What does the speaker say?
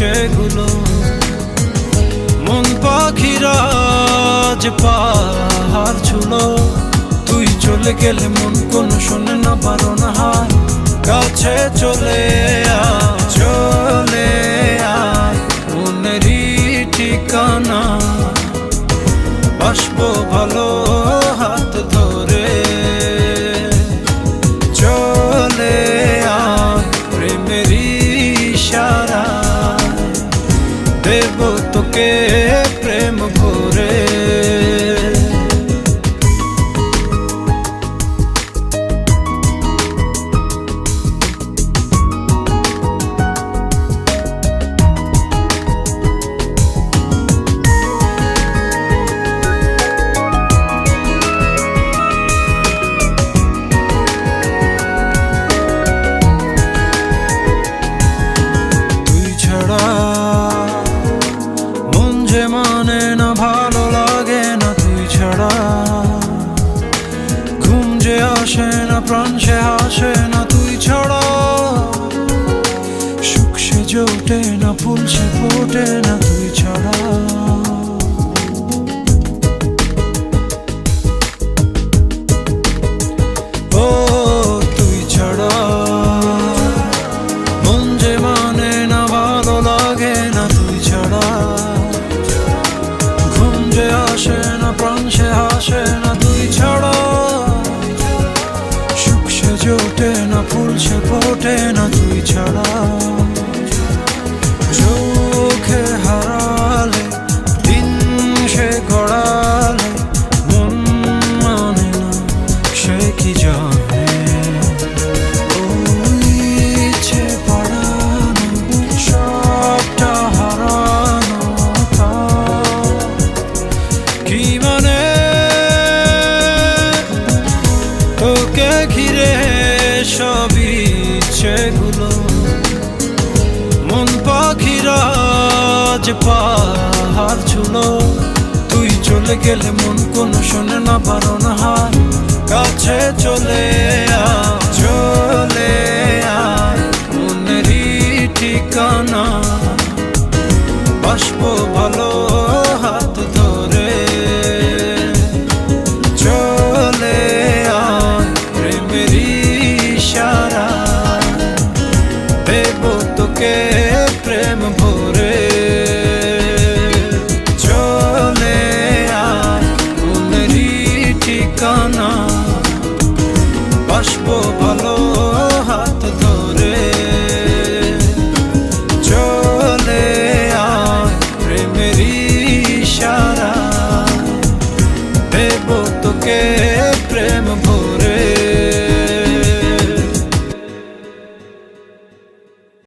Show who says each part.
Speaker 1: সেগুলো মন পাখিরা যে পাহাড় ছুলো তুই চলে গেলে মন কোনো শোনে না বারণ হার কাছে চলে চলে মনেরই ঠিকানা বাসবো ভালো হাত ধরে চলে প্রেমেরই ইশারা দেব তোকে প্রেম ভরে মন যে মানে না ভালো লাগে না তুই ছাড়া ঘুম যে আসে না প্রাণ সে হাসে না তুই ছাড়া সুখ সে জোটে না ফুল সে ফোটে না তুই ছাড়া ও তুই ছাড়া মন যে মানে না ভালো লাগে না তুই ছাড়া ঘুম যে আসে না প্রাণ সে হাসে না তুই ছাড়া সুখ সে জোটে না ফুল সে ফোটে না তুই ছাড়া চোখে হারালে দিন সে গড়ালে মন মানে না সে কি জানে ইচ্ছে পড়ানো সবটা হারানো কি মানে তোকে ঘিরে সব ইচ্ছেগুলো মন পাখিরা যে পাহাড় ছুলো তুই চলে গেলে মন কোনো শোনে না বারণ হার কাছে চলে চলে মনেরই ঠিকানা বাসবো ভালো হাত ধরে চলে প্রেমেরই ইশারা দেব তোকে প্রেম ভরে চলে মনেরই ঠিকানা বাসবো ভালো হাত ধরে চলে প্রেমেরই ইশারা দেব তোকে প্রেম